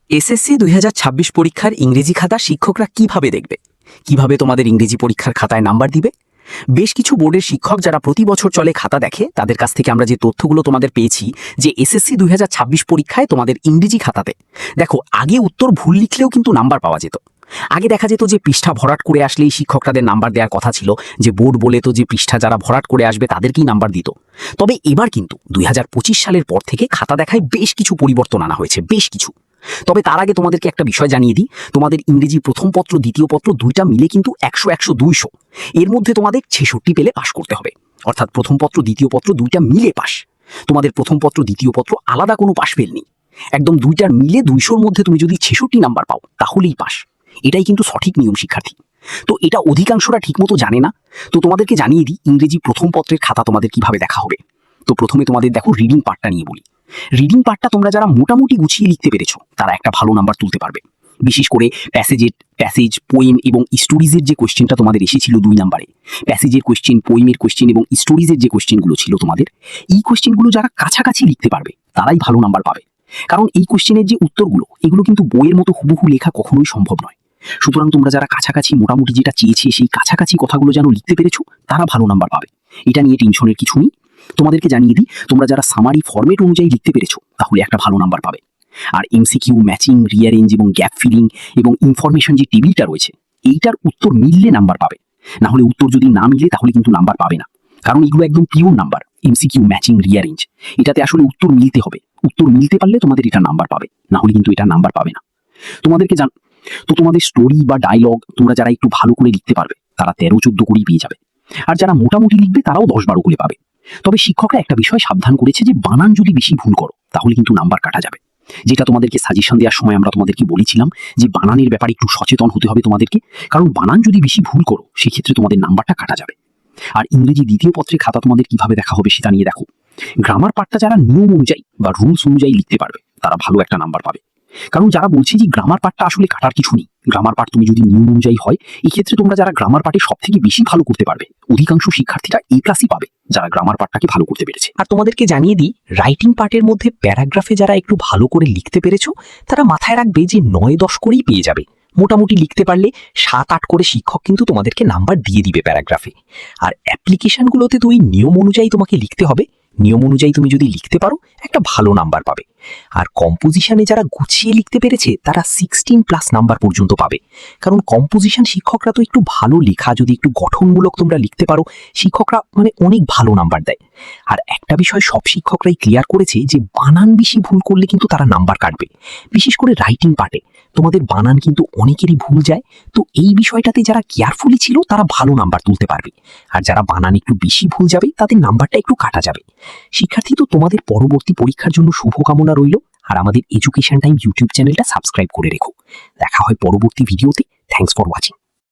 SSC 2026 পরীক্ষার ইংরেজি খাতা শিক্ষকরা কিভাবে দেখবে? কিভাবে তোমাদের ইংরেজি পরীক্ষার খাতায় নাম্বার দিবে? বেশ কিছু বোর্ডের শিক্ষক যারা প্রতি বছর চলে খাতা দেখে তাদের কাছ থেকে আমরা যে তথ্যগুলো তোমাদের পেয়েছি যে এসএসসি 2026 পরীক্ষায় তোমাদের ইংরেজি খাতাতে দেখো আগে উত্তর ভুল লিখলেও কিন্তু নাম্বার পাওয়া যেত। আগে দেখা যেত যে পৃষ্ঠা ভরাট করে আসলেই শিক্ষকদের নাম্বার দেওয়ার কথা ছিল, যে বোর্ড বলে তো যে পৃষ্ঠা যারা ভরাট করে আসবে তাদেরকেই নাম্বার দিত। তবে এবার কিন্তু 2025 সালের পর থেকে খাতা দেখায় বেশ কিছু পরিবর্তন আনা হয়েছে, বেশ কিছু। তবে তার আগে তোমাদেরকে একটা বিষয় জানিয়ে দিই, তোমাদের ইংরেজি প্রথম পত্র দ্বিতীয় পত্র দুইটা মিলে কিন্তু 100 100 200, এর মধ্যে তোমাদের 66 পেলে পাশ করতে হবে। অর্থাৎ প্রথম পত্র দ্বিতীয় পত্র দুইটা মিলে পাস। তোমাদের প্রথম পত্র দ্বিতীয় পত্র আলাদা কোনো পাশ ফেল নেই, একদম দুইটার মিলে 200-র মধ্যে তুমি যদি 66 নাম্বার পাও তাহলেই পাস। এটাই কিন্তু সঠিক নিয়ম শিক্ষার্থী। তো এটা অধিকাংশরা ঠিকমতো জানে না। তো তোমাদেরকে জানিয়ে দিই ইংরেজি প্রথম পত্রের খাতা তোমাদের কিভাবে দেখা হবে। তো প্রথমে তোমাদের দেখো রিডিং পার্টটা নিয়ে বলি। রিডিং পার্টটা তোমরা যারা মোটামুটি গুছিয়ে লিখতে পেরেছো তারা একটা ভালো নাম্বার তুলতে পারবে। বিশেষ করে প্যাসেজ, পোয়েম এবং স্টোরিজের যে কোয়েশ্চেনটা তোমাদের এসেছিল 2 নাম্বারে, প্যাসেজের কোয়েশ্চেন, পোয়েমের কোয়েশ্চেন এবং স্টোরিজের যে কোয়েশ্চেনগুলো ছিল তোমাদের, এই কোয়েশ্চেনগুলো যারা কাছাকাছি লিখতে পারবে তারাই ভালো নাম্বার পাবে। কারণ এই কোয়েশ্চেনের যে উত্তরগুলো এগুলো কিন্তু বইয়ের মতো হুবহু লেখা কখনোই সম্ভব নয়। সুতরাং তোমরা যারা কাছাকাছি মোটামুটি যেটা চেয়েছে সেই কাছাকাছি কথাগুলো যেন লিখতে পেরেছো তারা ভালো নাম্বার পাবে। এটা নিয়ে টেনশনের কিছু নেই। তোমাদেরকে জানিয়ে দিই, তোমরা যারা সামারি ফরম্যাট অনুযায়ী লিখতে পেরেছো তাহলে একটা ভালো নাম্বার পাবে। আর এমসিকিউ, ম্যাচিং, রিয়ারেঞ্জ এবং গ্যাপ ফিলিং এবং ইনফরমেশন যে টেবিলটা রয়েছে এইটার উত্তর মিললে নাম্বার পাবে। না হলে উত্তর যদি না মিলে তাহলে কিন্তু নাম্বার পাবে না। কারণ এগুলো একদম pure number. MCQ, matching, rearrange, এটাতে আসলে উত্তর মিলতে হবে। উত্তর মিলতে পারলে তোমাদের এটা নাম্বার পাবে, না হলে কিন্তু এটা নাম্বার পাবে না। তোমাদেরকে তো তোমাদের স্টোরি বা ডায়লগ তোমরা যারা একটু ভালো করে লিখতে পারবে তারা 13-14 করেই পেয়ে যাবে। আর যারা মোটামুটি লিখবে তারাও 10-12 করে পাবে। তবে শিক্ষকরা একটা বিষয় সাবধান করেছে যে বানান যদি বেশি ভুল করো তাহলে কিন্তু নাম্বার কাটা যাবে। যেটা তোমাদেরকে সাজেশন দেওয়ার সময় আমরা তোমাদেরকে বলেছিলাম যে বানানের ব্যাপারে একটু সচেতন হতে হবে তোমাদেরকে। কারণ বানান যদি বেশি ভুল করো সেক্ষেত্রে তোমাদের নাম্বারটা কাটা যাবে। আর ইংরেজি দ্বিতীয় পত্রে খাতা তোমাদের কিভাবে দেখা হবে সেটা নিয়ে দেখো। গ্রামার পার্টটা যারা নিয়ম অনুযায়ী বা রুলস অনুযায়ী লিখতে পারবে তারা ভালো একটা নাম্বার পাবে। কারণ যারা বলছে যে গ্রামার পার্টটা আসলে কাটার কিছু নেই, গ্রামার পার্ট তুমি যদি নিয়ম অনুযায়ী হয়, এই ক্ষেত্রে তোমরা যারা গ্রামার পার্টে সব থেকে বেশি ভালো করতে পারবে অধিকাংশ শিক্ষার্থীরা A+ পাবে যারা গ্রামার পার্টটাকে ভালো করতে পেরেছে। আর তোমাদেরকে জানিয়ে দিই, রাইটিং পার্টের মধ্যে প্যারাগ্রাফে যারা একটু ভালো করে লিখতে পেরেছো তারা মাথায় রাখবে যে 9-10 করেই পেয়ে যাবে। মোটামুটি লিখতে পারলে 7-8 করে শিক্ষক কিন্তু তোমাদেরকে নাম্বার দিয়ে দিবে প্যারাগ্রাফে। আর অ্যাপ্লিকেশনগুলোতে তো ওই নিয়ম অনুযায়ী তোমাকে লিখতে হবে। নিয়ম অনুযায়ী তুমি যদি লিখতে পারো একটা ভালো নাম্বার পাবে। আর কম্পোজিশনে যারা গুছিয়ে লিখতে পেরেছে তারা 16+ নাম্বার পর্যন্ত পাবে। কারণ কম্পোজিশন শিক্ষকরা তো একটু ভালো লেখা, যদি একটু গঠনমূলক তোমরা লিখতে পারো শিক্ষকরা অনেক ভালো নাম্বার দেয়। আর একটা বিষয় সব শিক্ষকরাই ক্লিয়ার করেছে যে বানান বেশি ভুল করলে কিন্তু তারা নাম্বার কাটবে। বিশেষ করে রাইটিং পার্টে তোমাদের বানান কিন্তু অনেকেরই ভুল যায়। তো এই বিষয়টাতে যারা কেয়ারফুলি ছিল তারা ভালো নাম্বার তুলতে পারবে। আর যারা বানান একটু বেশি ভুল যাবে তাদের নাম্বারটা একটু কাটা যাবে। শিক্ষার্থী, তো তোমাদের পরবর্তী পরীক্ষার জন্য শুভকামনা রইল। আর আমাদের এডুকেশন টাইম ইউটিউব চ্যানেলটা সাবস্ক্রাইব করে রেখো। দেখা হয় পরবর্তী ভিডিওতে। Thanks for watching.